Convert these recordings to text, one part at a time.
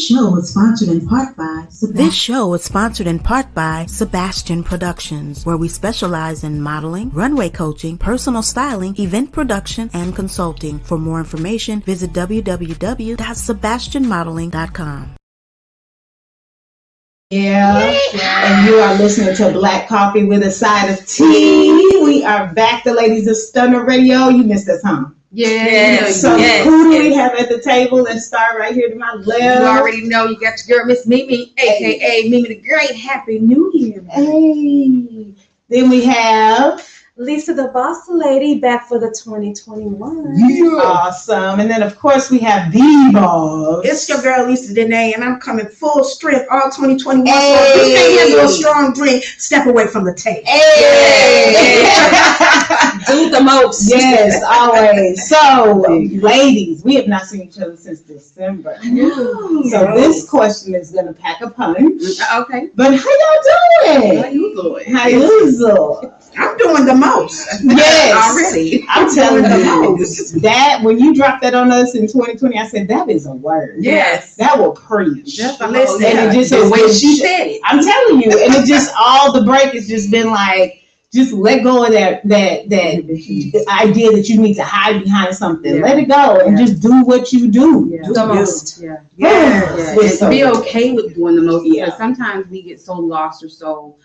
show is sponsored in part by Sebastian Productions, where we specialize in modeling, runway coaching, personal styling, event production, and consulting. For more information, visit www.sebastianmodeling.com. Yeah, and you are listening to Black Coffee with a Side of Tea. We are back, the ladies of Stunner Radio. You missed us, huh? Yes. So who do we have at the table? Let's start right here to my left. You already know you got your girl, Miss Mimi, aka Mimi the Great. Happy New Year. Hey. Then we have Lisa the Boss Lady back for the 2021. Yeah. Awesome. And then of course we have the boss. It's your girl Lisa Danae, and I'm coming full strength all 2021. So if you can't handle a strong drink, step away from the table. Hey. Do the most. Yes, always. So, ladies, we have not seen each other since December. So this question is gonna pack a punch. Okay. But how y'all doing? How you doing? How you doing? I'm doing the most. Yes. Already. I'm telling you, that when you dropped that on us in 2020, I said that is a word. Yes. That will preach. Just and it just the way she said it. I'm telling you, and it just all the break has just been like, just let go of that idea that you need to hide behind something. Let it go and just do what you do. Yeah. Do the most. Yeah. Yes. And be okay with doing the most, because sometimes we get so lost or so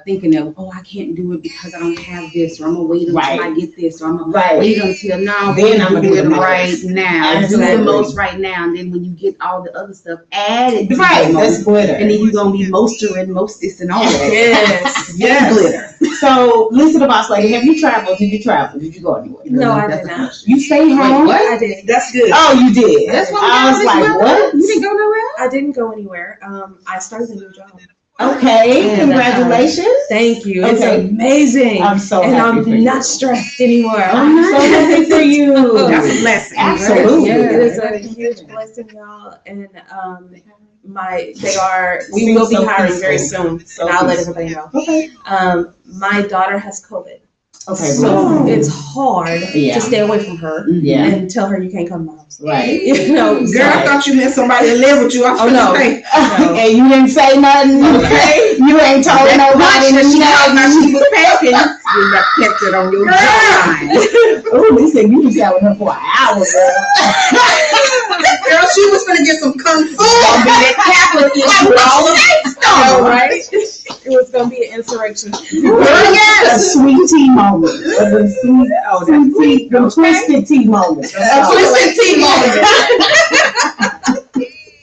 thinking of, I can't do it because I don't have this, or I'm gonna wait until I get this, or I'm gonna wait until now. Then I'm gonna do it right now. Do the most right now, and then when you get all the other stuff added, that's glitter. And then you're gonna be moster and mostest and all that. Yes, glitter. So, Lisa the Boss Lady, have you traveled? Did you travel? Did you go anywhere? No, I did not. You stayed home? Wait, what? I did. That's good. Oh, you did. That's what I was like, what? You didn't go nowhere? I didn't go anywhere. I started a new job. Okay, and, congratulations. Thank you. Okay. It's amazing. I'm so and happy I'm for you. not stressed anymore. I'm so happy for you. That's a blessing. Absolutely. Yeah, it is a huge blessing, y'all. And we will be hiring very soon. And I'll let everybody know. Okay. My daughter has COVID. Okay. So it's hard to stay away from her and tell her you can't come to my house. Right. You know, girl, I thought you meant somebody to live with you. Oh no. And you didn't say nothing. Okay. You ain't told nobody. She was packing. You got kept it on your line. Oh, they said you was out with her for an hour, girl. Girl, she was gonna get some kung fu. Gonna be that Catholic with all of that stuff, right? It was gonna be an insurrection. Yes. A sweet tea moment. The twisted tea moment. Twisted tea moment.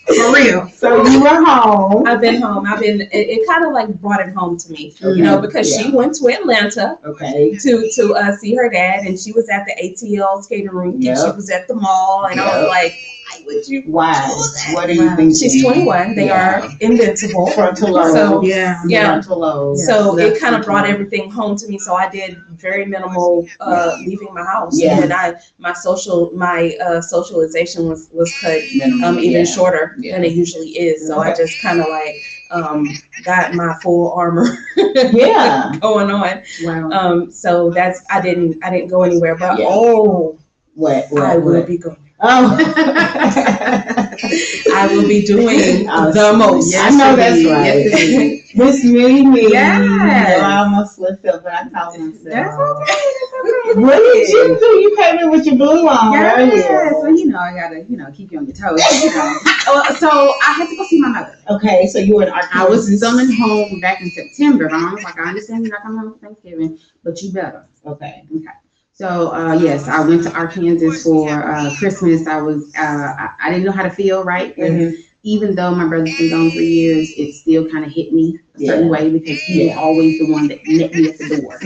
For real. So you were home. I've been home. It kind of like brought it home to me, you know, because she went to Atlanta to see her dad, and she was at the ATL skating rink, and she was at the mall, and I was like, why would you do that? What do you think? She's 21. They are invincible. Frontal lobe. So, Frontal lobe. So it kind of brought everything home to me. So I did very minimal leaving my house, and my socialization was cut even shorter than it usually is. So I just kind of like got my full armor going on. Wow. So that's I didn't go anywhere, but I will be going. Oh, I will be doing the most. Yes, I know that's right. Yes, Miss Mimi. Yes. I almost slipped up, but I called myself. That's okay. What did you do? You came in with your blue on earlier. So I gotta keep you on your toes. So I had to go see my mother. Okay, so you were in Arkansas. I was coming home back in September. My mom was like, I understand you're not coming home for Thanksgiving, but you better. Okay. So yes, I went to Arkansas for Christmas. I was I didn't know how to feel, right? Even though my brother's been gone for years, it still kind of hit me a certain way, because he was always the one that met me at the door.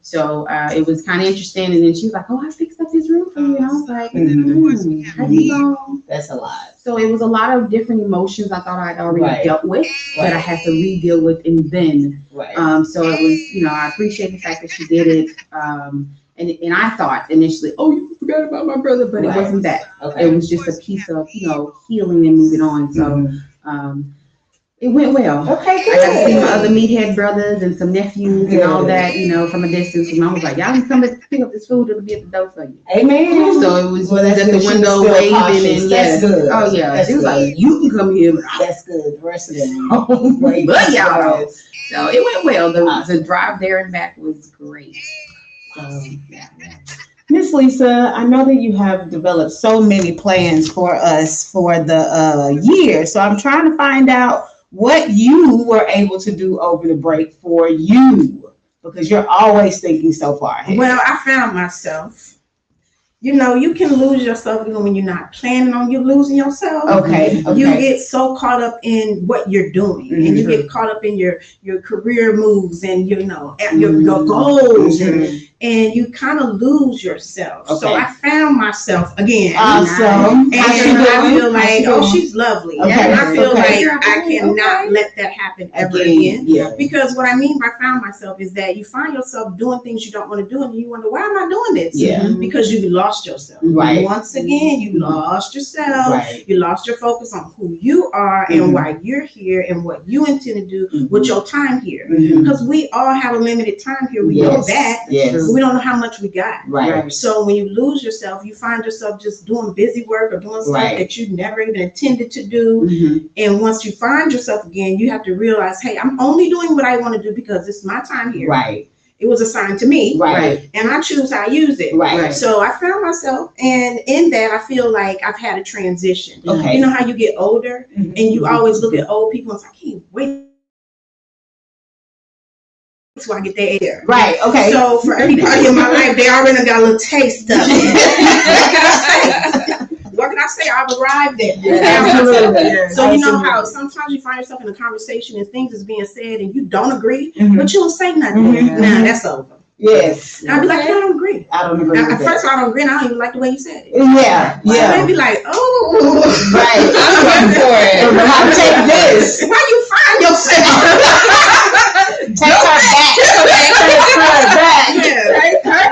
So it was kind of interesting. And then she was like, "Oh, I fixed up his room for you." And I was like, "How you know?" That's a lot. So it was a lot of different emotions I thought I'd already dealt with, but I had to re-deal with and then. So it was, I appreciate the fact that she did it. And I thought initially, you forgot about my brother, but it wasn't that. It was just a piece of, healing and moving on. So It went well. Okay, I got to see my other meathead brothers and some nephews and all that, from a distance. And I was like, y'all can come and pick up this food. It'll be at the door for you. Amen. So it was that's at the good. window waving and that's good. Oh yeah. That's She was good. like, you can come here. That's good. The rest of them. But y'all. So it went well. The drive there and back was great. Yeah. Miss Lisa, I know that you have developed so many plans for us for the year. So I'm trying to find out what you were able to do over the break for you, because you're always thinking so far ahead. Well, I found myself. You can lose yourself even when you're not planning on you losing yourself. Okay. You get so caught up in what you're doing, and you get caught up in your career moves and your goals, and you kind of lose yourself. Okay. So I found myself again. Awesome. And I feel like, she's lovely. Okay. And I feel Okay. like I cannot let that happen ever again. Yeah. Because what I mean by found myself is that you find yourself doing things you don't want to do, and you wonder, why am I doing this? Yeah. Because you lost yourself. Right. Once again, you lost yourself. Right. You lost your focus on who you are and why you're here and what you intend to do with your time here. Because we all have a limited time here. We know that. Yes. But we don't know how much we got. Right. So when you lose yourself, you find yourself just doing busy work or doing stuff that you never even intended to do. And once you find yourself again, you have to realize, hey, I'm only doing what I want to do because it's my time here. Right. It was assigned to me. Right. And I choose how I use it. Right. So I found myself, and in that, I feel like I've had a transition. Okay. You know how you get older and you always look at old people and say, I can't wait till I get there. Right. Okay. So for everybody in my life, they already got a little taste of it. What can I say? I've arrived there. Absolutely. So you know how sometimes you find yourself in a conversation and things is being said and you don't agree, but you don't say nothing. Nah, that's over. Yes. I'd be like, I don't agree. I don't agree. At first, I don't agree, and I don't even like the way you said it. Yeah. Yeah. I'd be like, oh, Right. I'm ready for it. I'll take this. Why you find yourself? Take her back. Take her back.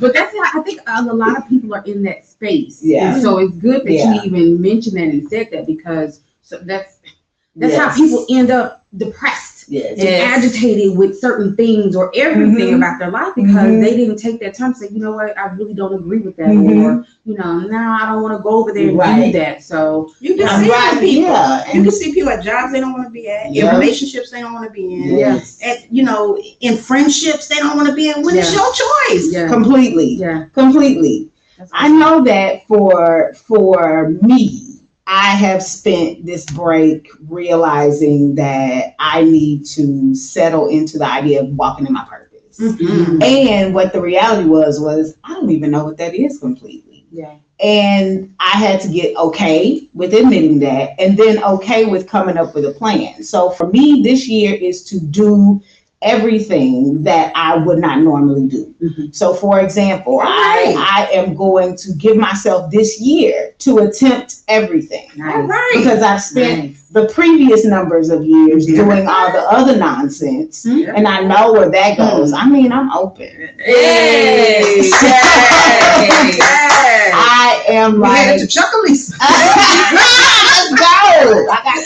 But that's how I think a lot of people are in that space. Yeah. And so it's good that you even mentioned that and said that, because that's how people end up depressed. Yes. And agitated with certain things or everything about their life because they didn't take that time to say, you know what, I really don't agree with that, or now I don't want to go over there and do that. So you can see people. Yeah. You can see people at jobs they don't want to be at, in relationships they don't want to be in, at in friendships they don't want to be in. When it's your choice. Yeah. Completely. Yeah. Completely. I know that for me, I have spent this break realizing that I need to settle into the idea of walking in my purpose. And what the reality was I don't even know what that is completely. Yeah. And I had to get okay with admitting that, and then okay with coming up with a plan. So for me, this year is to do everything that I would not normally do. So for example, I am going to give myself this year to attempt everything. Because I've spent the previous numbers of years doing all the other nonsense, and I know where that goes. I mean, I'm open. I am like, to Chuck Lisa. let's go. I got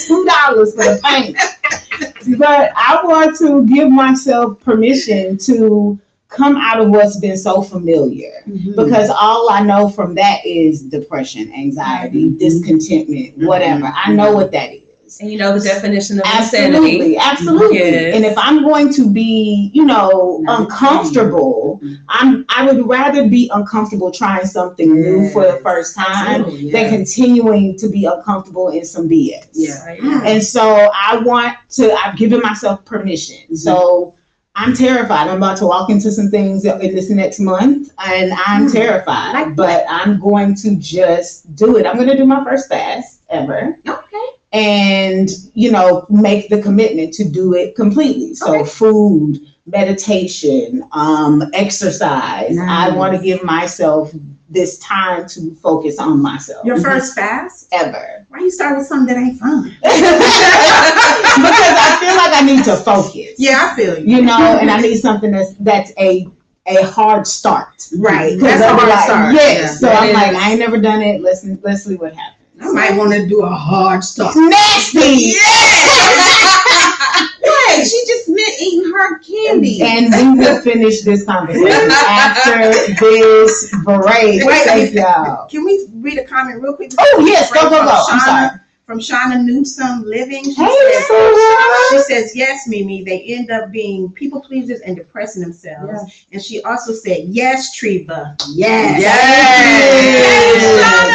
$2 for the paint. But I want to give myself permission to come out of what's been so familiar, because all I know from that is depression, anxiety, discontentment, whatever. I know what that is. And you know the definition of Absolutely, insanity. absolutely. Yes. And if I'm going to be, uncomfortable, I would rather be uncomfortable trying something new for the first time than continuing to be uncomfortable in some BS. And so I've given myself permission. So I'm terrified. I'm about to walk into some things in this next month, and I'm terrified, but I'm going to just do it. I'm going to do my first fast ever. Okay. And, make the commitment to do it completely. So food, meditation, exercise. Nice. I want to give myself this time to focus on myself. Your first fast? Ever. Why you start with something that ain't fun? Because I feel like I need to focus. Yeah, I feel you. And I need something that's a hard start. Right. That's a hard start. Yes. So I'm like, is. I ain't never done it. Let's see what happens. I might want to do a hard stop. Nasty. Right, she just meant eating hard candy. And we will finish this conversation after this break. Wait, Thank y'all. Can we read a comment real quick? Oh, yes, go. I'm sorry. From Shauna Newsome Living. She Hey, says, yes, Mimi, they end up being people pleasers and depressing themselves. Yeah. And she also said, yes, Treva. Yes.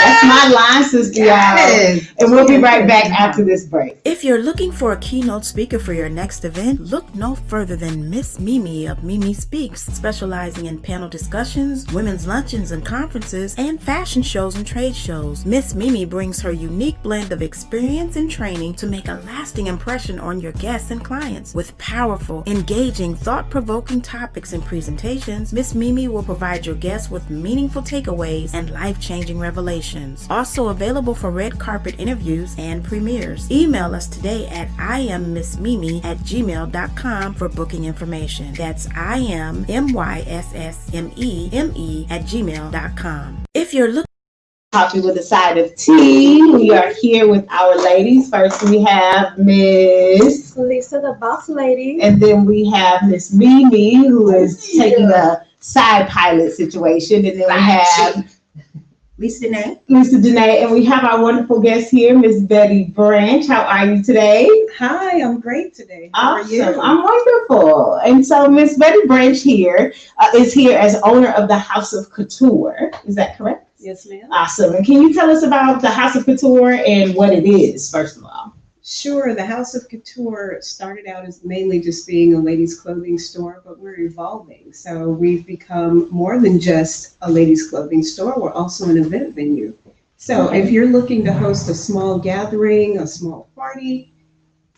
That's my line, sister, y'all. And we'll be right back after this break. If you're looking for a keynote speaker for your next event, look no further than Miss Mimi of Mimi Speaks, specializing in panel discussions, women's luncheons and conferences, and fashion shows and trade shows. Miss Mimi brings her unique blend of experience and training to make a lasting impression on your guests and clients. With powerful, engaging, thought-provoking topics and presentations, Miss Mimi will provide your guests with meaningful takeaways and life-changing revelations. Also available for red carpet interviews and premieres. Email us today at iammissmimi@gmail.com for booking information. That's iammissmeme@gmail.com. If you're looking Coffee with a side of tea. We are here with our ladies. First, we have Miss Lisa, the boss lady. And then we have Miss Mimi, who is taking a side pilot situation. And then we have Lisa Danae. And we have our wonderful guest here, Miss Betty Branch. How are you today? Hi, I'm great today. How are you? Awesome. I'm wonderful. And so Miss Betty Branch here is here as owner of the House of Couture. Is that correct? Yes, ma'am. Awesome. And can you tell us about the House of Couture and what it is, first of all? Sure. The House of Couture started out as mainly just being a ladies' clothing store, but we're evolving. So we've become more than just a ladies' clothing store. We're also an event venue. So if you're looking to host a small gathering, a small party,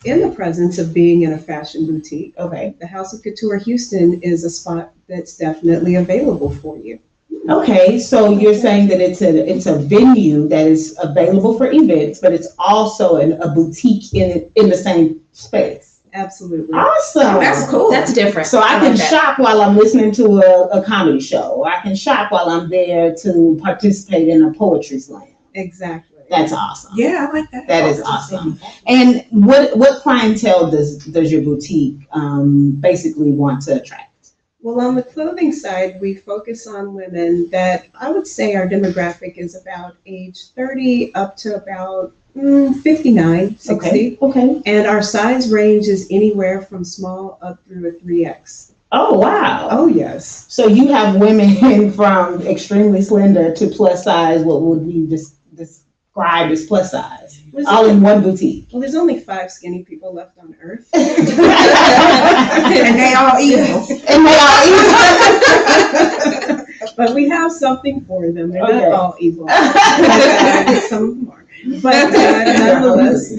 in the presence of being in a fashion boutique, the House of Couture Houston is a spot that's definitely available for you. Okay, so you're saying that it's a venue that is available for events, but it's also a boutique in the same space. Absolutely. Awesome. That's cool. That's different. So I can shop while I'm listening to a comedy show, or I can shop while I'm there to participate in a poetry slam. Exactly. That's awesome. Yeah, I like that. That is awesome. And what clientele does your boutique basically want to attract? Well, on the clothing side, we focus on women that I would say our demographic is about age 30 up to about 59, 60. Okay. And our size range is anywhere from small up through a 3X. Oh, wow. Oh, yes. So you have women from extremely slender to plus size, what would be described as plus size, all in one boutique. Well, there's only 5 skinny people left on earth. And they all evil. But we have something for them. They're Okay. not all evil. Some of them are. But nonetheless,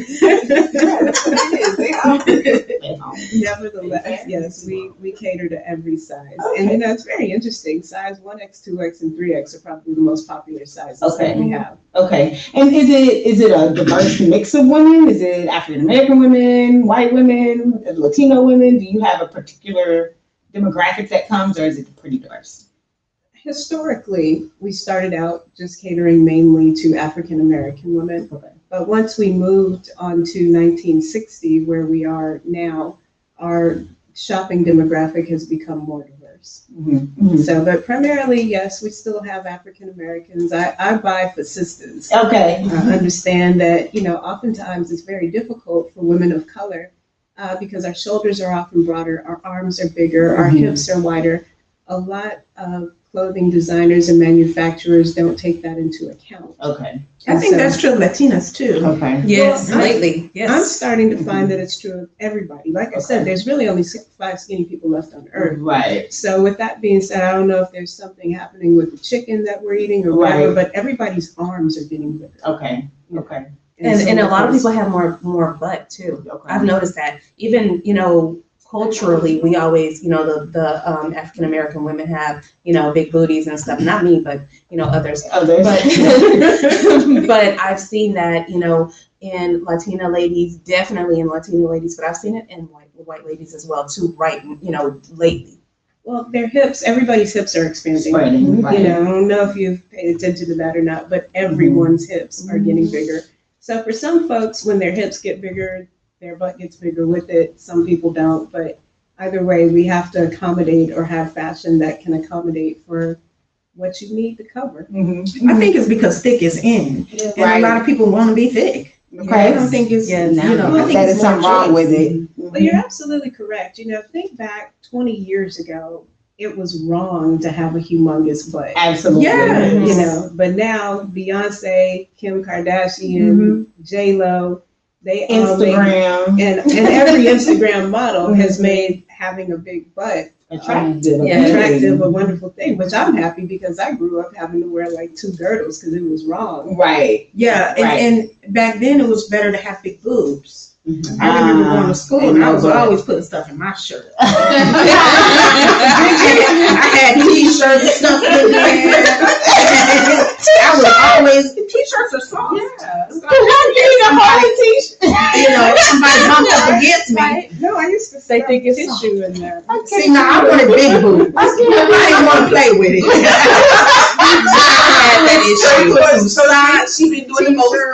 yes, we cater to every size. Okay. And it's very interesting. Size 1X, 2X, and 3X are probably the most popular sizes that we have. Okay. And is it a diverse mix of women? Is it African American women, white women, Latino women? Do you have a particular demographic that comes, or is it pretty diverse? Historically, we started out just catering mainly to African American women. Okay. But once we moved on to 1960, where we are now, our shopping demographic has become more diverse. Mm-hmm. So, but primarily, yes, we still have African Americans. I buy for sisters. Okay. I understand that, oftentimes it's very difficult for women of color because our shoulders are often broader, our arms are bigger, our hips are wider. A lot of clothing designers and manufacturers don't take that into account. Okay. I think that's true of Latinas too. Okay. Yes, Well, lately. Yes. I'm starting to find that it's true of everybody. Like I said, there's really only 5 skinny people left on earth. Right. So with that being said, I don't know if there's something happening with the chicken that we're eating or whatever, but everybody's arms are getting bigger. Okay. Okay. And a lot of people have more butt too. Okay. I've noticed that. Even, culturally, we always, the African American women have, big booties and stuff. Not me, but others. But I've seen that, in Latina ladies, definitely in Latina ladies, but I've seen it in white ladies as well too, right? Lately. Well, their hips, everybody's hips are expanding. Spreading, right. You know, I don't know if you've paid attention to that or not, but everyone's hips are getting bigger. So for some folks, when their hips get bigger, their butt gets bigger with it. Some people don't, but either way, we have to accommodate or have fashion that can accommodate for what you need to cover. I think it's because thick is in, and a lot of people want to be thick. Okay. I don't think it's, Yeah, you know, I think That it's is more something wrong choice. with it. But you're absolutely correct. You know, think back 20 years ago, it was wrong to have a humongous butt. Absolutely. Yeah. You know, but now Beyonce, Kim Kardashian, J-Lo, they all make, Instagram. and every Instagram model has made having a big butt Attractive. attractive, a wonderful thing, which I'm happy because I grew up having to wear like 2 girdles because it was wrong. Right. Yeah, Right. and back then it was better to have big boobs. Mm-hmm. I remember going to school and I was always putting stuff in my shirt. I had t-shirts and stuff in there. I was always, t-shirts are soft. Yeah. So you know, if somebody bumped up against me. No, I used to They stuff think it's tissue in there. See, now I wanted big boobs. Nobody want to play with it. I had that issue. Put some slides. She been doing the most For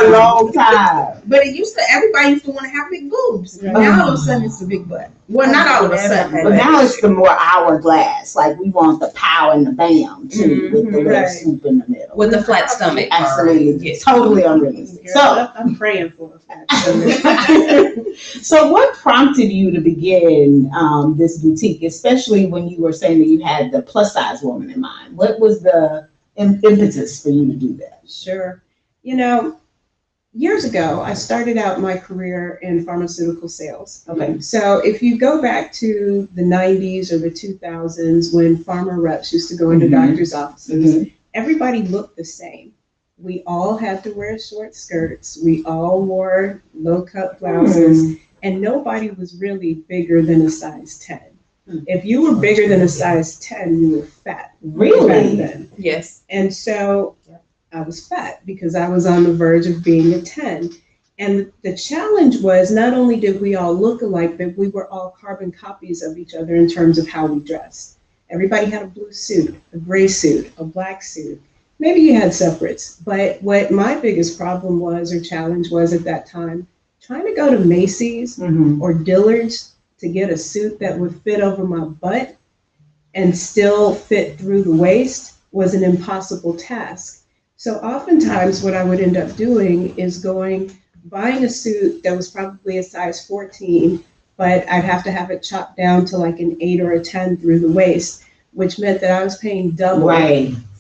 a long time. But it used to, everybody used to want to have big boobs. Now all of a sudden it's a big butt. Well, not all of a sudden. But now it's the more hourglass. Like we want the pow and the bam too, with the little Right. swoop in the middle. With the flat stomach. Absolutely. Yes. Totally unrealistic. So I'm praying for that. so what prompted you to begin this boutique, especially when you were saying that you had the plus size woman in mind? What was the impetus for you to do that? Sure. You know, years ago, I started out my career in pharmaceutical sales. Okay. So if you go back to the 90s or the 2000s when pharma reps used to go into doctors' offices, everybody looked the same. We all had to wear short skirts. We all wore low-cut blouses, and nobody was really bigger than a size 10. If you were bigger than a size 10, you were fat. Really? Back then. Yes. And so I was fat because I was on the verge of being a 10. And the challenge was not only did we all look alike, but we were all carbon copies of each other in terms of how we dressed. Everybody had a blue suit, a gray suit, a black suit. Maybe you had separates, but what my biggest problem was or challenge was at that time, trying to go to Macy's or Dillard's to get a suit that would fit over my butt and still fit through the waist was an impossible task. So oftentimes what I would end up doing is buying a suit that was probably a size 14, but I'd have to have it chopped down to like an 8 or a 10 through the waist, which meant that I was paying double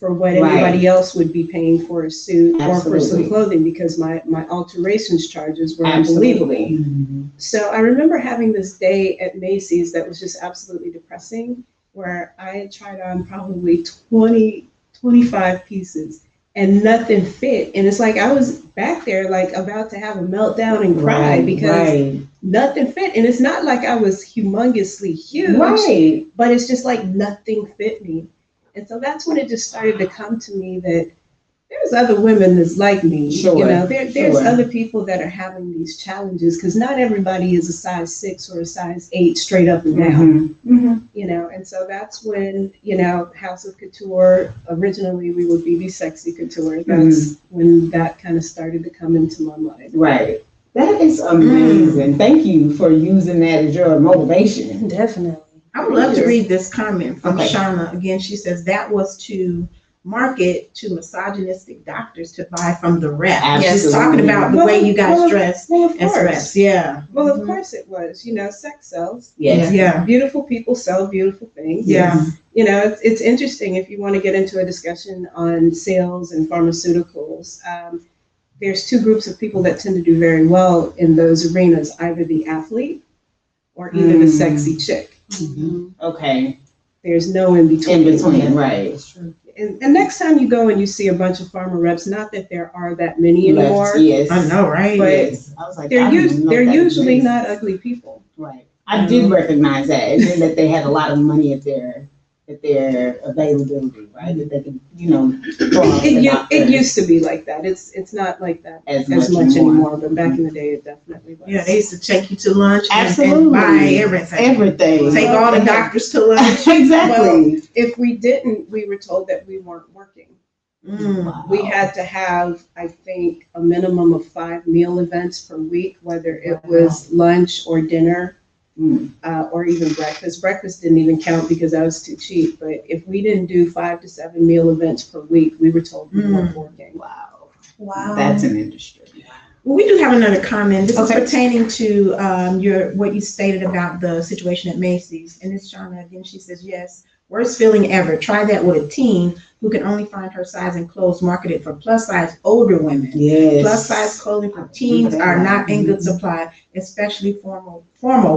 for what everybody else would be paying for a suit or for some clothing because my alterations charges were unbelievable. So I remember having this day at Macy's that was just absolutely depressing, where I had tried on probably 20, 25 pieces and nothing fit. And it's like I was back there like about to have a meltdown and cry because nothing fit. And it's not like I was humongously huge, but it's just like nothing fit me. And so that's when it just started to come to me that there's other women that's like me. You know, there's other people that are having these challenges because not everybody is a size 6 or a size 8 straight up and down. You know, and so that's when, you know, House of Couture, originally we would be Sexy Couture. That's when that kind of started to come into my mind. Right. That is amazing. Thank you for using that as your motivation. Definitely. I would love to read this comment from Shauna. Again, she says that was to market to misogynistic doctors to buy from the rep. She's talking about the way you guys dress as reps. Yeah. Well, of course it was. You know, sex sells. Yes. Yeah. Beautiful people sell beautiful things. Yeah. You know, it's interesting if you want to get into a discussion on sales and pharmaceuticals. There's 2 groups of people that tend to do very well in those arenas, either the athlete or either the sexy chick. Okay. There's no in between. In between, right. And next time you go and you see a bunch of pharma reps, not that there are that many anymore. Yes. I know, right? But I was like, they're usually not ugly people. Right. I did recognize that, and then that they had a lot of money at their at their availability, right? That they can, go off the doctor It used to be like that. It's not like that as much much anymore, but back in the day, it definitely was. Yeah, they used to take you to lunch and Absolutely. buy everything. Everything. Take all the doctors to lunch. Exactly. If we didn't, we were told that we weren't working. Wow. We had to have, I think, a minimum of 5 meal events per week, whether it was lunch or dinner, or even breakfast. Breakfast didn't even count because that was too cheap. But if we didn't do 5 to 7 meal events per week, we were told we weren't working. Wow. That's an industry. Well, we do have another comment. This Okay. is pertaining to what you stated about the situation at Macy's. And it's Shauna again. She says, yes, worst feeling ever. Try that with a teen who can only find her size in clothes marketed for plus size older women. Yes. Plus size clothing for teens are not in good supply, especially formal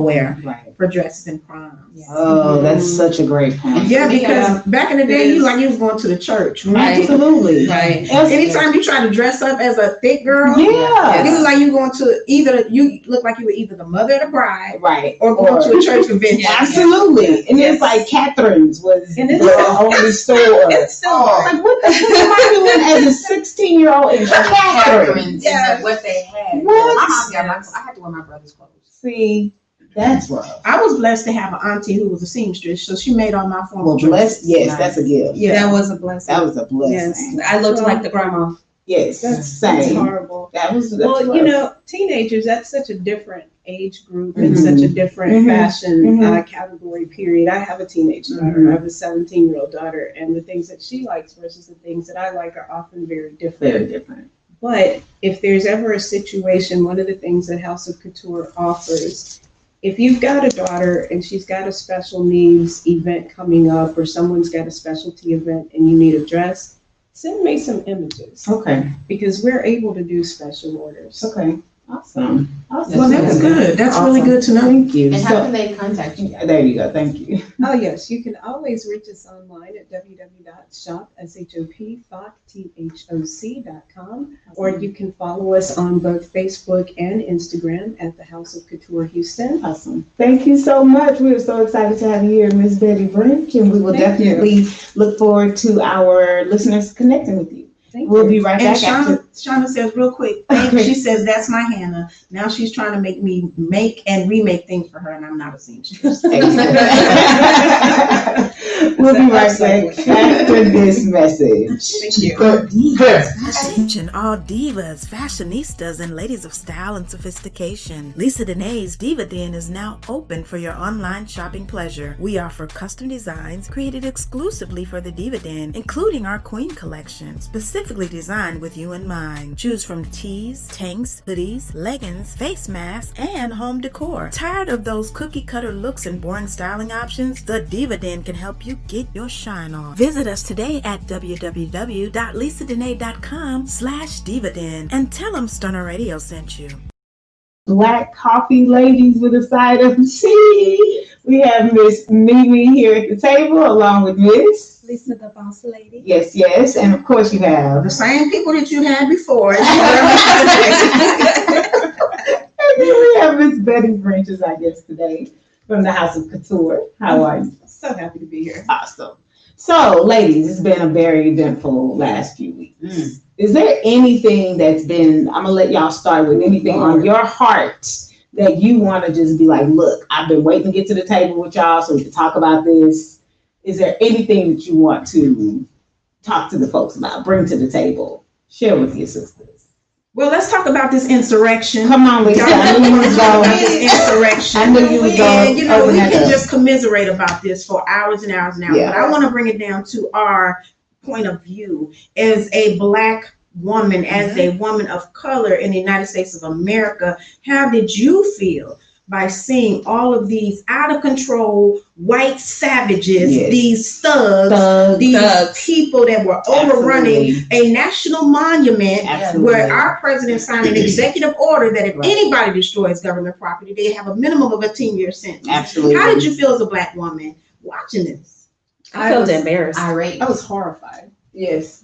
wear Right. for dresses and proms. Oh, that's such a great point. Yeah, because back in the day, you was going to the church, right? Absolutely. Right. Anytime you try to dress up as a thick girl, Yeah. it was like you going to you look like you were either the mother of the bride Right. or going to a church convention. Absolutely. And it's like Catherine's was And the it's- only store. It's still Like, what the fuck am I doing as a 16-year-old in Catherine's? Yeah, what they had. What? My mom got I had to wear my brother's clothes. See, that's rough. I was blessed to have an auntie who was a seamstress, so she made all my formal Well, blessed. dresses. Yes, that's a gift. Yeah. That was a blessing. That was a blessing. I looked like the grandma. Yes, That's same. horrible. That's Well, rough. teenagers, that's such a different age group and Mhm. such a different Mhm. fashion Mhm. category period. I have a teenage daughter. I have a 17-year-old daughter, and the things that she likes versus the things that I like are often very different. Very different. But if there's ever a situation, one of the things that House of Couture offers, if you've got a daughter and she's got a special needs event coming up, or someone's got a specialty event and you need a dress, send me some images, Okay. because we're able to do special orders. Okay. Awesome. Awesome. Well, that's good. That's really good to know. Thank you. And So- how can they contact you? there you go. Thank you. Oh, yes, you can always reach us online at www.shop.com, or you can follow us on both Facebook and Instagram at the House of Couture Houston. Awesome. Thank you so much. We are so excited to have you here, Miss Betty Brink, and we will Thank you. definitely look forward to our listeners connecting with you. Thank We'll you. be right And back after. Shauna says real quick, Okay. she says, that's my Hannah. Now she's trying to make me make and remake things for her, and I'm not a seamstress. We'll be right back after this message. Thank you. Attention all divas, fashionistas, and ladies of style and sophistication. Lisa Danae's Diva Den is now open for your online shopping pleasure. We offer custom designs created exclusively for the Diva Den, including our Queen collection, specifically designed with you in mind. Choose from tees, tanks, hoodies, leggings, face masks, and home decor. Tired of those cookie cutter looks and boring styling options? The Diva Den can help you get your shine on. Visit us today at www.lisadene.com/dividen and tell them Stunner Radio sent you. Black coffee ladies with a side of tea. We have Miss Mimi here at the table along with Miss. Lisa, the boss lady. Yes, yes. And of course you have. The same people that you had before. We have Miss Betty Brink, I guess, today from the House of Couture. How are you? So happy to be here. Awesome. So, ladies, it's been a very eventful last few weeks. Is there anything that's been, I'm going to let y'all start with anything on your heart that you want to just be like, look, I've been waiting to get to the table with y'all so we can talk about this. Is there anything that you want to talk to the folks about, bring to the table, share with your sisters? Well, let's talk about this insurrection. Come on, Lisa. I knew you was going. This insurrection. I knew you was going. And, we can just commiserate about this for hours and hours and hours. Yeah. But I want to bring it down to our point of view as a Black woman, as a woman of color in the United States of America. How did you feel by seeing all of these out of control white savages, Yes. these thugs, these people that were overrunning a national monument where our president signed an executive order that if anybody destroys government property, they have a minimum of a 10-year sentence. Absolutely. How did you feel as a Black woman watching this? I felt embarrassed. Irate. I was horrified. Yes.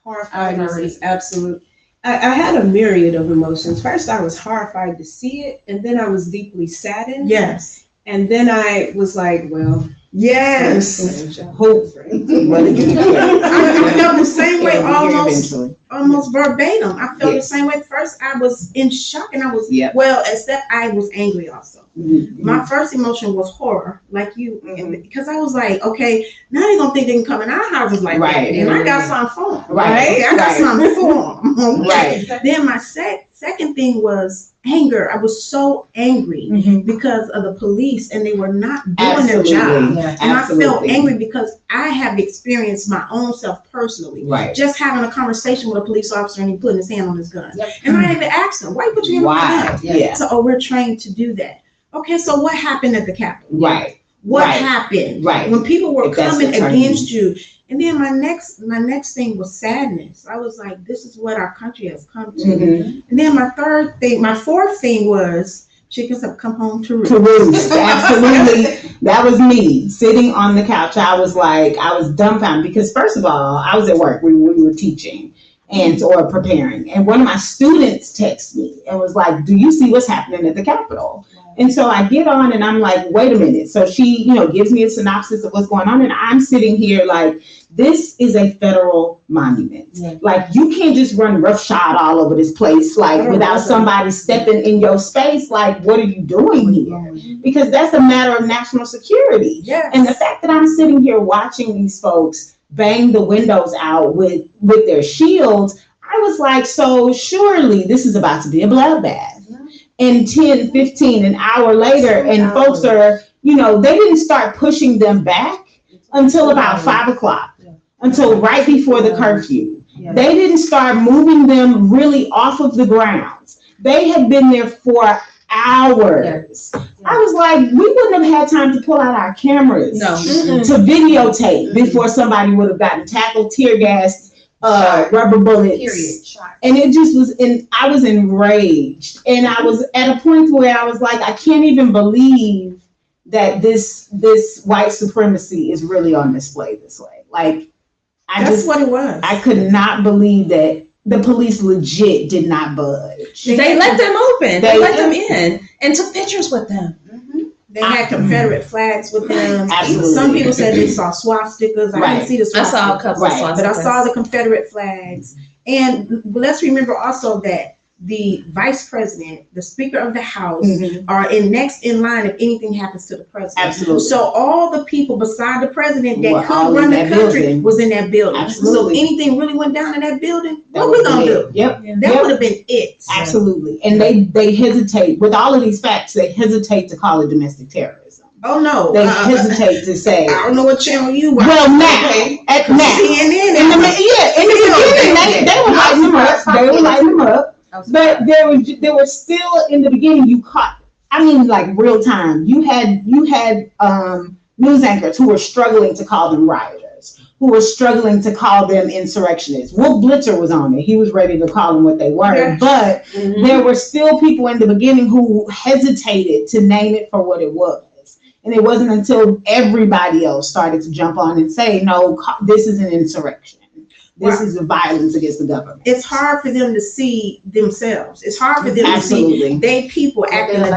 Horrified is absolute. I had a myriad of emotions. First, I was horrified to see it, and then I was deeply saddened. Yes. And then I was like, well, Yes. What did you do? I felt the same way It'll be here almost verbatim. I felt Yes. the same way. First, I was in shock, and I was Yeah. well, except I was angry also. Mm-hmm. My first emotion was horror, like you, Mhm. because I was like, okay, now they're gonna think they can come in our houses like Right. that, and I got something for them. Right. Okay? I got Right. something for them. Right. Then my second thing was anger. I was so angry because of the police, and they were not doing their job. Yeah. And Absolutely. I felt angry because I have experienced my own self personally. Right. Just having a conversation with a police officer and he putting his hand on his gun. Yep. And I even asked him, why you put your hand on Why? my gun? Yeah. So, we're trained to do that. Okay, so what happened at the Capitol? Right. What Right. happened? Right. When people were If that's coming the term. against you. And then my next thing was sadness. I was like, this is what our country has come to. Mhm. And then my fourth thing was chickens have come home to roost. To roost. Absolutely. That was me sitting on the couch. I was dumbfounded because first of all, I was at work. We were teaching or preparing. And one of my students texted me and was like, do you see what's happening at the Capitol? And so I get on and I'm like, wait a minute. So she, gives me a synopsis of what's going on. And I'm sitting here like, this is a federal monument. Yeah. Like you can't just run roughshod all over this place, like without somebody stepping in your space. Like, what are you doing here? Because that's a matter of national security. Yes. And the fact that I'm sitting here watching these folks bang the windows out with their shields, I was like, so surely this is about to be a bloodbath. And 10, 15, an hour later, and folks are, they didn't start pushing them back until about 5 o'clock, until right before the curfew. They didn't start moving them really off of the grounds. They had been there for hours. I was like, we wouldn't have had time to pull out our cameras to videotape before somebody would have gotten tackled, tear gassed, rubber bullets. Period. And it just was, I was enraged. And I was at a point where I was like, I can't even believe that this white supremacy is really on display this way. Like, that's what it was. I could not believe that the police legit did not budge. They let them open. They let them in and took pictures with them. They had Confederate flags with them. Absolutely. Some people said they saw swastikas. I didn't see the swastikas. I saw a couple of swastikas. But I saw the Confederate flags. And let's remember also that the vice president, the speaker of the house, are next in line if anything happens to the president. Absolutely. So all the people beside the president that could run the country was in that building. Absolutely. So if anything really went down in that building, what we gonna do? Yep. That would have been it. Absolutely. And they hesitate, with all of these facts, they hesitate to call it domestic terrorism. Oh no. They hesitate to say. I don't know what channel you watch. Well, now, CNN. In the beginning, they were lighting them up. They were lighting them up. But there was still in the beginning, you caught, I mean, like real time. You had news anchors who were struggling to call them rioters, who were struggling to call them insurrectionists. Wolf Blitzer was on it. He was ready to call them what they were. Yeah. But there were still people in the beginning who hesitated to name it for what it was. And it wasn't until everybody else started to jump on and say, no, this is an insurrection. This is a violence against the government. It's hard for them to see themselves. It's hard for them to see they people acting a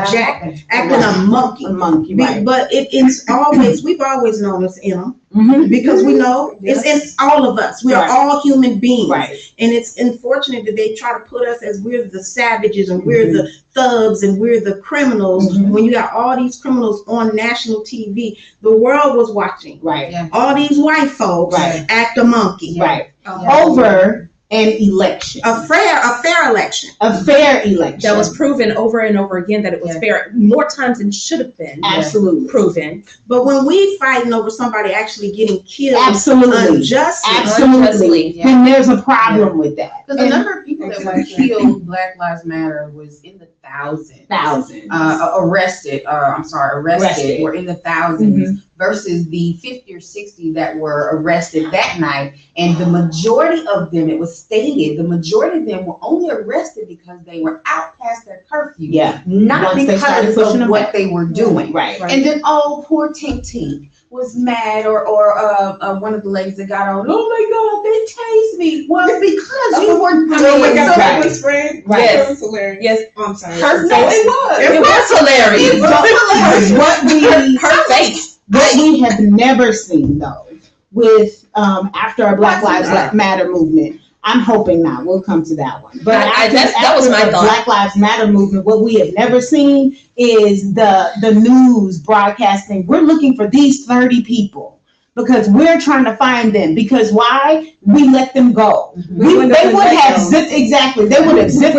monkey. A monkey, right. But we've always known it's in them. Because we know it's in all of us. We are all human beings. Right. And it's unfortunate that they try to put us as we're the savages and we're the thugs and we're the criminals. When you got all these criminals on national TV, the world was watching. Right. Yeah. All these white folks act a monkey. Right. Over an election. A fair election. A fair election. That was proven over and over again that it was fair more times than should have been. Absolutely. Proven. But when we fighting over somebody actually getting killed unjustly, then there's a problem with that. Because the number of people that were killed, Black Lives Matter, was in the thousands. Arrested were in the thousands versus the 50 or 60 that were arrested that night. And the majority of them, it was stated, the majority of them were only arrested because they were out past their curfew. Yeah. Not because of what they were doing. Right. And then, poor Tink Tink was mad, or one of the ladies that got on, oh my God, they tased me. Well, because you were doing that was Fred. Right. Yes. It was hilarious. Yes. I'm sorry. Her face. It was hilarious. What we her face. What we have never seen though, with after our Black Lives Matter movement, I'm hoping not. We'll come to that one. But that was my the thought. Black Lives Matter movement, what we have never seen is the news broadcasting. We're looking for these 30 people because we're trying to find them. Because why? We let them go. They would have zip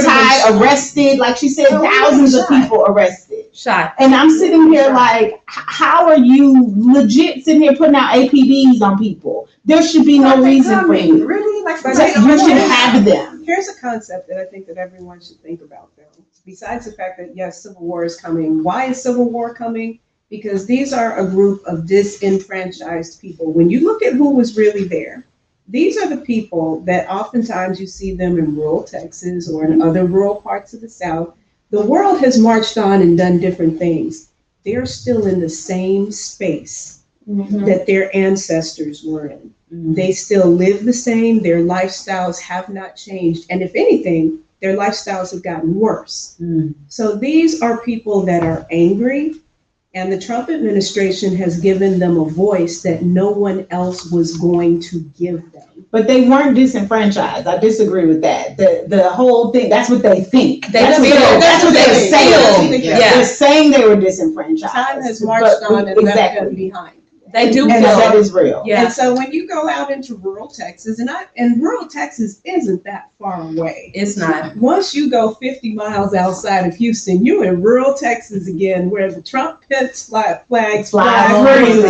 tied, arrested, like she said, thousands of people arrested. Shot. And I'm sitting here like, how are you legit sitting here putting out APBs on people? There should be no reason for you. Really? Like, You should have them. Here's a concept that I think that everyone should think about, though. Besides the fact that, yes, civil war is coming. Why is civil war coming? Because these are a group of disenfranchised people. When you look at who was really there, these are the people that oftentimes you see them in rural Texas or in other rural parts of the South. The world has marched on and done different things. They're still in the same space that their ancestors were in. They still live the same. Their lifestyles have not changed. And if anything, their lifestyles have gotten worse. So these are people that are angry, and the Trump administration has given them a voice that no one else was going to give them. But they weren't disenfranchised. I disagree with that. The whole thing, that's what they think. That's what they're saying. They're saying they were disenfranchised. Time has marched on and left them behind. They do and that is real. Yeah. And so when you go out into rural Texas, and rural Texas isn't that far away. It's not. Once you go 50 miles outside of Houston, you're in rural Texas again, where the Trump flags fly freely.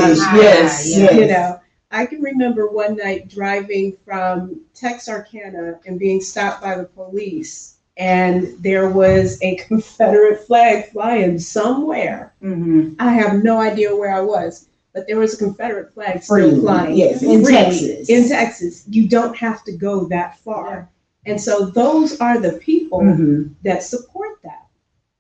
Yes. You know, I can remember one night driving from Texarkana and being stopped by the police, and there was a Confederate flag flying somewhere. I have no idea where I was. But there was a Confederate flag still flying. Yes, in Texas. In Texas. You don't have to go that far. And so those are the people that support that.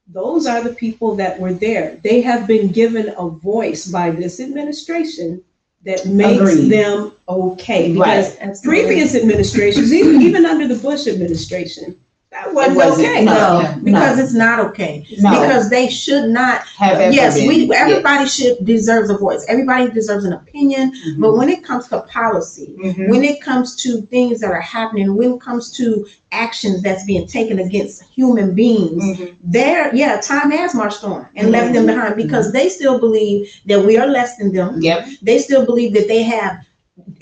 Those are the people that were there. They have been given a voice by this administration that makes them okay. Because previous administrations, even under the Bush administration, that wasn't okay. Because it's not okay. Because they should not have everybody should deserves a voice. Everybody deserves an opinion. But when it comes to policy, when it comes to things that are happening, when it comes to actions that's being taken against human beings, time has marched on and left them behind because they still believe that we are less than them. They still believe that they have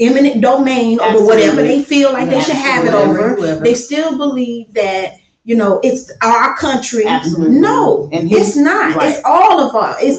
eminent domain over whatever they feel like they should have it over. They still believe that, it's our country. No, it's not. It's all of us. It's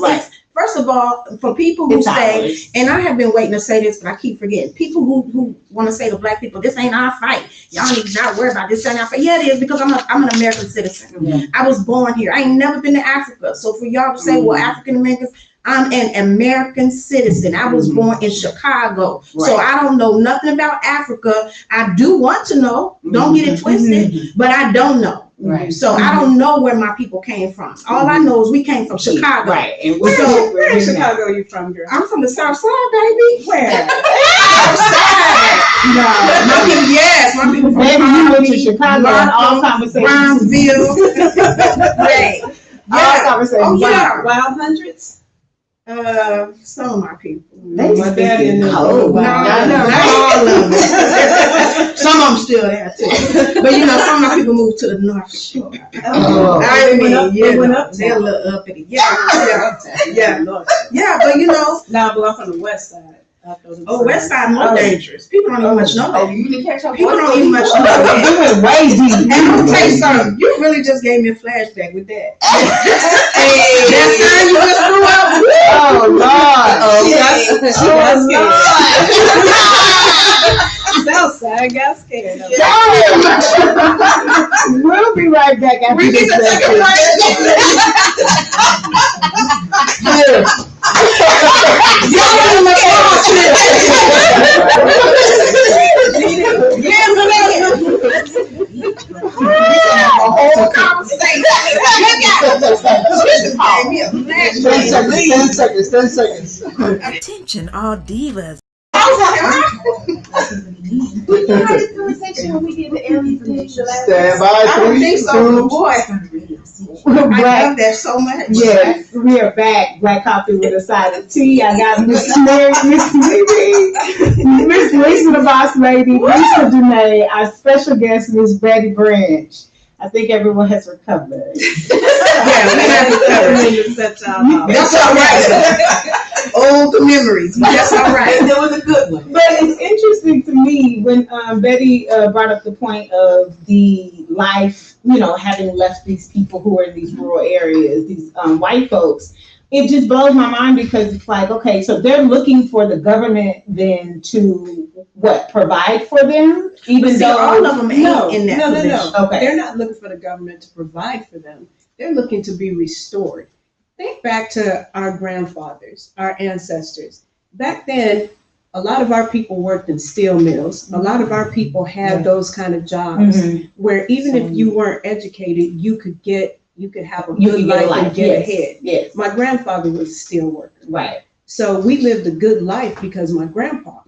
first of all, for people who say, and I have been waiting to say this, but I keep forgetting. People who want to say to Black people, this ain't our fight. Y'all need to not worry about this. Ain't our fight. Yeah, it is, because I'm an American citizen. I was born here. I ain't never been to Africa. So for y'all to say, well, African Americans, I'm an American citizen. I was born in Chicago. So I don't know nothing about Africa. I do want to know. Don't get it twisted, but I don't know. So I don't know where my people came from. All I know is we came from Chicago. And where in Chicago are you from, girl? I'm from the South Side, baby. Where? South Side. No, my people, yes, my people from Maybe you went to Chicago and all conversations. Brownsville. All conversations. Wild Hundreds. Some of my people. My daddy in not all of them. Some of them still there too. But some of my people moved to the North Shore. They went up. They're a little uppity. Yeah. But Nah, but I'm from the West Side. West Side more dangerous. People don't even much know that. People don't even much know that. You went way deep. And I'm gonna tell you something. You really just gave me a flashback with that. That time you just grew up. Oh Lord. Southside got scared. We'll be right back after this. Attention, all divas. We did the Stand by, 3, 2, boy. I love that so much. Yes, we are back. Black coffee with a side of tea. I got Miss Mary, Miss Mimi, Miss Lisa, the boss lady, Lisa Janae, our special guest, Miss Betty Branch. I think everyone has recovered. Yeah, we have recovered. That's all right. Old memories, but that's all right. That was a good one. But it's interesting to me when Betty brought up the point of the life, having left these people who are in these rural areas, these white folks. It just blows my mind because it's like, okay, so they're looking for the government then to provide for them, even though all of them ain't in that position. No. Okay. They're not looking for the government to provide for them. They're looking to be restored. Think back to our grandfathers, our ancestors. Back then, a lot of our people worked in steel mills. A lot of our people had those kind of jobs where even if you weren't educated, you could have a good life and get ahead. Yes. My grandfather was a steel worker. Right. So we lived a good life because of my grandpa.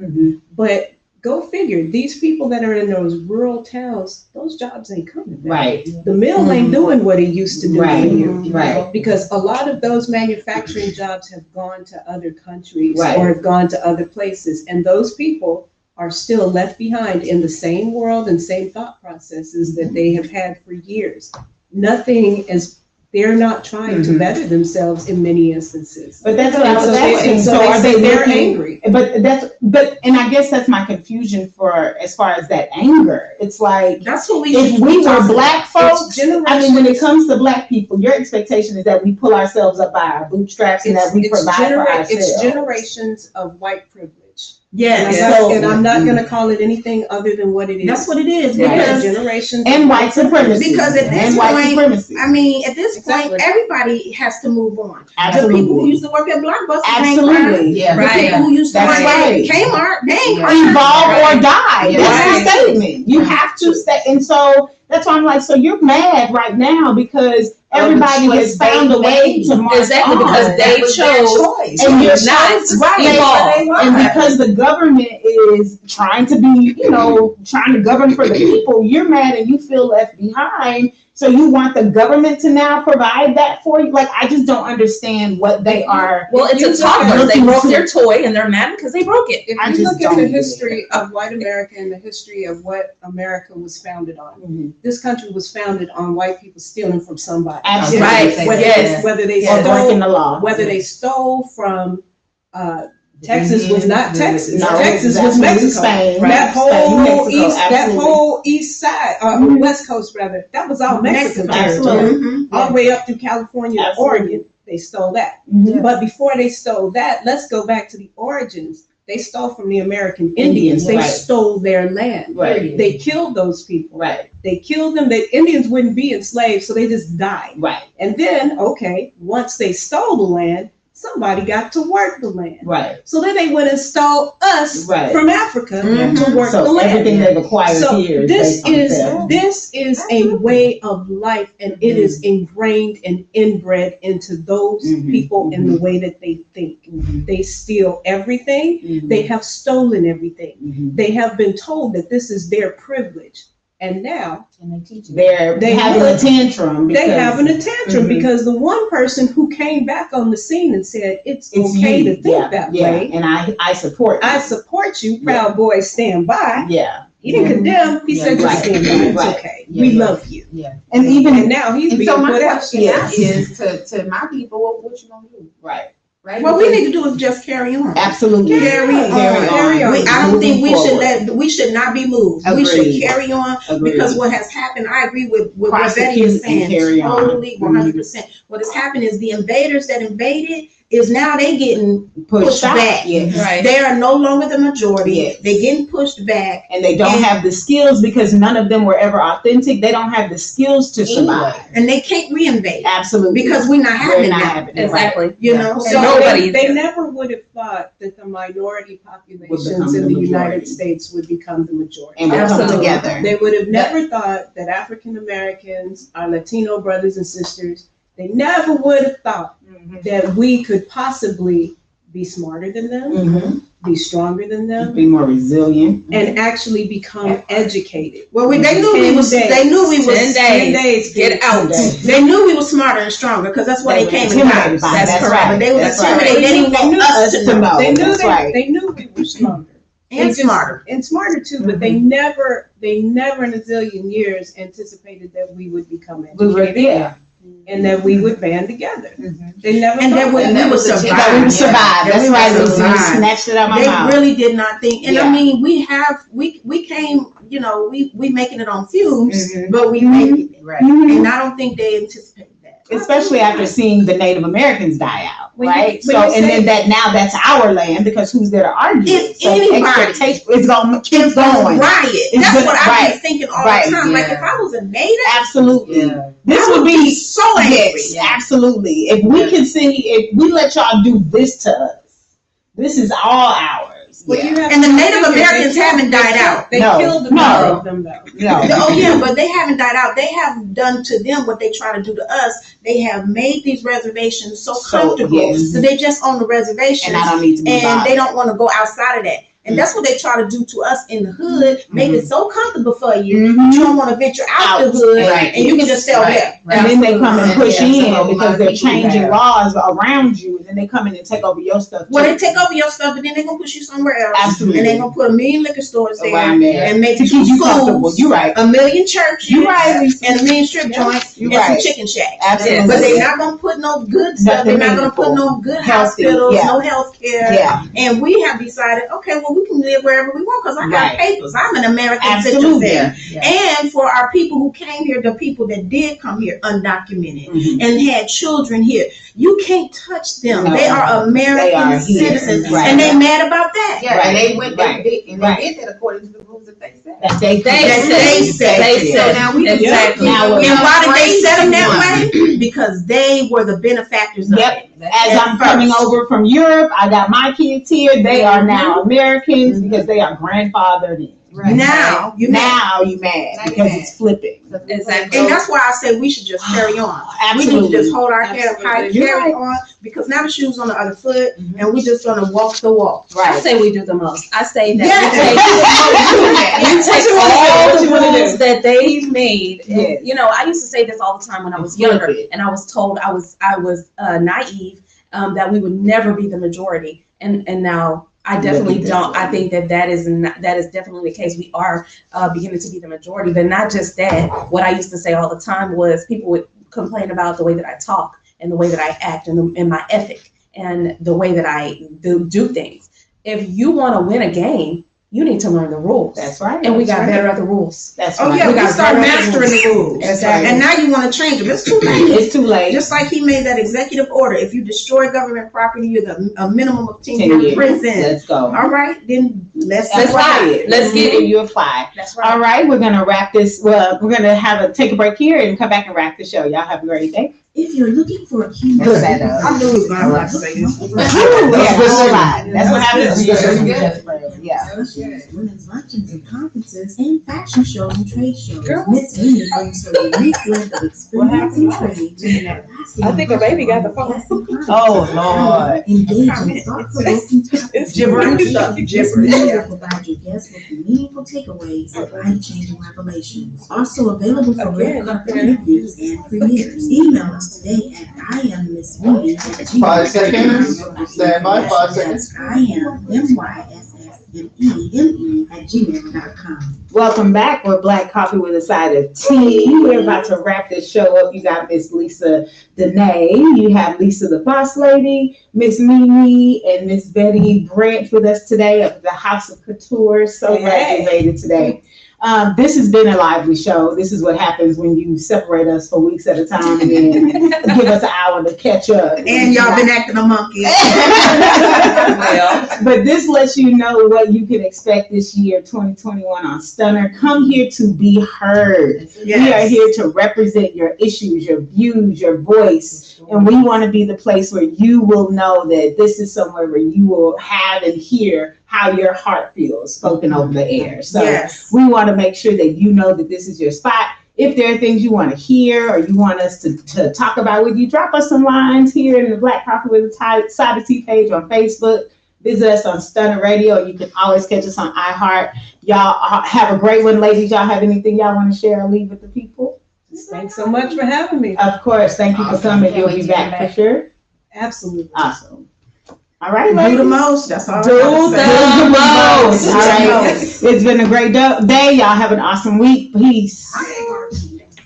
But go figure, these people that are in those rural towns, those jobs ain't coming back. Right. The mill ain't doing what it used to do for you. Right. Because a lot of those manufacturing jobs have gone to other countries Right. or have gone to other places. And those people are still left behind in the same world and same thought processes that they have had for years. They're not trying to better themselves in many instances. But that's what I was asking. So are they they're looking, angry? And I guess that's my confusion as far as that anger. It's like, That's what we if we were black folks, It's I mean, when it comes to black people, your expectation is that we pull ourselves up by our bootstraps and that we provide for ourselves. It's generations of white privilege. Yes. And I'm not going to call it anything other than what it is. That's what it is. Right. Because generations And white supremacy. Because at this and white point, supremacy. I mean, at this Exactly. point, everybody has to move on. Absolutely. The people who used to work at Blockbuster, Absolutely. Yeah. The people who used to That's work right. at Kmart, they ain't Evolve or die. Yeah. That's the statement. You have to stay. And so that's why I'm like, so you're mad right now because everybody has found a way to march Exactly, on. because they That was their chose choice. And you're not right. evolve. And because the government is trying to be, trying to govern for the people, you're mad and you feel left behind. So you want the government to now provide that for you? Like, I just don't understand what they are. Well, it's a toddler. They broke their toy and they're mad because they broke it. If I you just look at don't the get it. history of white America and the history of what America was founded on, this country was founded on white people stealing from somebody. Absolutely. Right. Whether, Yes. whether they Or breaking stole, the law. whether they stole from Texas was not Texas. No, Texas was exactly. Mexico. Spain. That Spain, Mexico, that absolutely. whole east side, west coast rather, that was all Mexican Mexico, territory. absolutely. All the way up through California, and Absolutely. Oregon, they stole that. Mhm. But before they stole that, let's go back to the origins. They stole from the American Indians. They right. stole their land. Right. They killed those people. Right. They killed them. The Indians wouldn't be enslaved, so they just died. Right. And then, once they stole the land, somebody got to work the land. Right. So then they went and stole us Right. from Africa Mhm. to work the So land. everything they've acquired So here this based on them. is a way of life, and it is ingrained and inbred into those Mhm. people in the way that they think. Mhm. They steal everything. Mhm. They have stolen everything. Mhm. They have been told that this is their privilege, and now And they teach you. They're having a tantrum. they because having a tantrum Mhm. because the one person who came back on the scene and said it's okay you. to think Yeah, that yeah. way. And I support you. I support you, Proud Boys stand by. Yeah. He didn't condemn. He Yeah, said, just right, stand by. It's right. okay. Yeah, We yeah. love you. Yeah. And even And now he's And being so my put out. question now Yes. is to my people, what you gonna do? right. Right? What we need to do is just carry on. Absolutely. Carry on. Carry on. I don't think we should Moving we should not be moved. We should Agreed. carry on Agreed. because what has happened, I agree with what Betty Prosecute is and saying. carry on. Totally, 100%. What has happened is the invaders that invaded is now they getting pushed out. back. Yes. Right. They are no longer the majority. Yes. They're getting pushed back. And they don't And- have the skills because none of them were ever authentic. They don't have the skills to survive. And they can't reinvade Absolutely. because we're not having We're it not now. having it. Exactly. You know, And so nobody- they never would have thought that the minority populations become in the the majority. United States would become the majority. And we'll come Absolutely. together. They would have never thought that African Americans, our Latino brothers and sisters, they never would have thought that we could possibly be smarter than them, Mhm. be stronger than them, Be more resilient. and actually become educated. Well, they knew we was. 10 days. Get out. They knew we were smarter and stronger because that's why they came and got us. That's That's correct. But they were That's right. intimidated. They didn't want us to know. They knew That's right. they knew we were stronger. And smarter. And smarter too, but they never in a zillion years anticipated that we would become educated. Yeah. And that we would band together. They never And thought that we that. would survive. That we would survive. That's right. You survive. snatched it out of my They mouth. really did not think. And Yeah. I mean, we came, you know, we making it on fumes, Mhm. but we making it. Right. And I don't think they anticipated that. Especially after seeing the Native Americans die out, When right? you So, say- and then now that's our land because who's there to argue? If So anybody- expectation, it's going to keep It's gonna going. riot. It's That's gonna- what I've right. been thinking all Right. the time. Like Yeah. if I was a native, Absolutely. Yeah. This I would be so angry. yes, absolutely. If we can see, if we let y'all do this to us, this is all ours. Well, Yeah. you have And the to Native figure they Americans killed- haven't died out. They No. killed a No. number of them though. No. Oh yeah, but they haven't died out. They have done to them what they try to do to us. They have made these reservations so comfortable, yes. so they just own the reservation, And I don't need to be and bothered. they don't want to go outside of that. And that's what they try to do to us in the hood, make it so comfortable for you. Mhm. You don't want to venture out the hood, Right. and you can just sell Right. there. And then they come and push Yeah, in so a lot because of they're people changing have. laws around you, and then they come in and take over your stuff. Well, too. they take over your stuff, but then they're gonna push you somewhere else. Absolutely. And they're gonna put a million liquor stores there, Around there. and maybe to keep you comfortable. schools, You're right. a million churches, You're right, Lisa. and a million strip joints, You're and some right. chicken shacks. Absolutely. But they're not gonna put no good stuff. They're not gonna put no good Healthy, hospitals, yeah. no health care. Yeah. And we have decided, okay, well, we can live wherever we want because I got Right. papers. I'm an American Absolutely. citizen. Yeah. And for our people who came here, the people that did come here undocumented Mhm. and had children here, you can't touch them. No. They are American They are here. citizens, Right. and they mad about that. Yeah, and they went, Right. they did Right. that according to the rules that they set. That they They So now we Exactly. Now we're- And why did they Crazy set them that one. way? Because they were the benefactors of Yep. it. As I'm coming over from Europe, I got my kids here. They are now Americans because they are grandfathered in. Right. Now you mad. Now you mad Now you because mad. it's flipping. Exactly. And that's why I say we should just carry on. We need Absolutely. to just hold our head up high, Absolutely. carry You're on, because now the shoe's on the other foot, Mhm. and we're just gonna walk the walk. I Right. say we do the most. I say that Yeah. we take all the rules that they made. And, Yes. you know, I used to say this all the time when I was Flip younger, it. and I was told I was naive, that we would never be the majority, and now I definitely Look at don't. this. I think that is definitely the case. We are beginning to be the majority, but not just that. What I used to say all the time was people would complain about the way that I talk and the way that I act and my ethic and the way that I do things. If you want to win a game, you need to learn the rules. That's right. And we That's got right. better at the rules. That's Oh right. yeah, We we got start better at the mastering the rules. Exactly. And now you want to change them. It's too late. It's too late. Just like he made that executive order, if you destroy government property, you're a minimum of 10 10 years years. prison. Let's go. All right, then let's Apply it. Let's get it. You apply. That's right. All right, we're gonna wrap this. Well, we're gonna take a break here and come back and wrap the show. Y'all have a great day. If you're looking for a keynote, Good. I knew he was gonna have to say this. That's what happens. Yeah. women's luncheons and conferences, and fashion shows and trade shows. Miss Mimi brings her unique blend of experience and training to the I think a baby got the phone. Oh Lord. Engaging, thought-provoking topics. It's gibberish. This meeting will provide your guests with meaningful takeaways and life-changing revelations. Also available for red carpet interviews and premieres. Email us today at IamMissMimi@gmail.com. 5 seconds. Stand by, 5 seconds. IamMySSMEME@gmail.com. Welcome back. We're Black Coffee with a Side of Tea. We're about to wrap this show up. You got Miss Lisa Danae. You have Lisa the Boss Lady, Miss Mimi, and Miss Betty Branch with us today of the House of Couture. So glad you made it today. This has been a lively show. This is what happens when you separate us for weeks at a time and then give us an hour to catch up. And y'all been acting a monkey. But this lets you know what you can expect this year, 2021 on Stunner. Come here to be heard. We are here to represent your issues, your views, your voice. And we want to be the place where you will know that this is somewhere where you will have and hear how your heart feels spoken over the air. So Yes. we want to make sure that you know that this is your spot. If there are things you want to hear or you want us to talk about with you, drop us some lines here in the Black Coffee with a Side of Tea page on Facebook. Visit us on Stunner Radio. You can always catch us on iHeart. Y'all have a great one, ladies. Y'all have anything y'all want to share or leave with the people? Thanks so much for having me. Of course. Thank you for coming. You'll be back for sure. Absolutely. Awesome. All right, Do ladies. the most. That's all. Do the most. All right. most. It's been a great day. Y'all have an awesome week. Peace.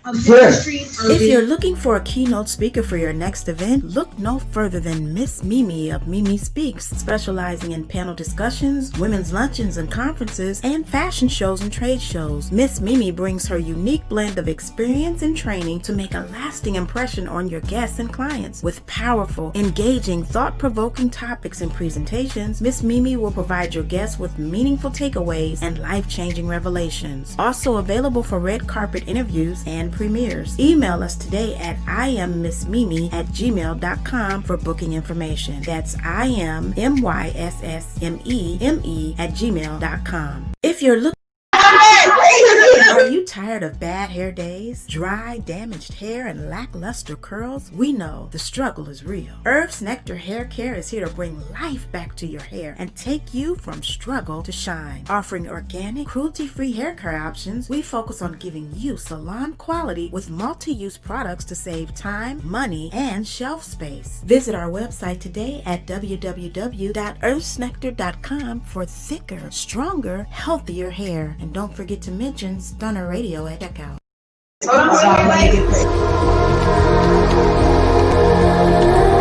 If you're looking for a keynote speaker for your next event, look no further than Miss Mimi of Mimi Speaks, specializing in panel discussions, women's luncheons and conferences, and fashion shows and trade shows. Miss Mimi brings her unique blend of experience and training to make a lasting impression on your guests and clients. With powerful, engaging, thought-provoking topics and presentations, Miss Mimi will provide your guests with meaningful takeaways and life-changing revelations. Also available for red carpet interviews and premieres. Email us today at iamMissMimi@gmail.com for booking information. That's iamMissMeme@gmail.com. If you're looking Are you tired of bad hair days, dry, damaged hair, and lackluster curls? We know the struggle is real. Earth's Nectar Hair Care is here to bring life back to your hair and take you from struggle to shine. Offering organic, cruelty-free hair care options, we focus on giving you salon quality with multi-use products to save time, money, and shelf space. Visit our website today at www.earthsnectar.com for thicker, stronger, healthier hair. And don't forget to mention Stunner Radio at checkout. Hold on, wait.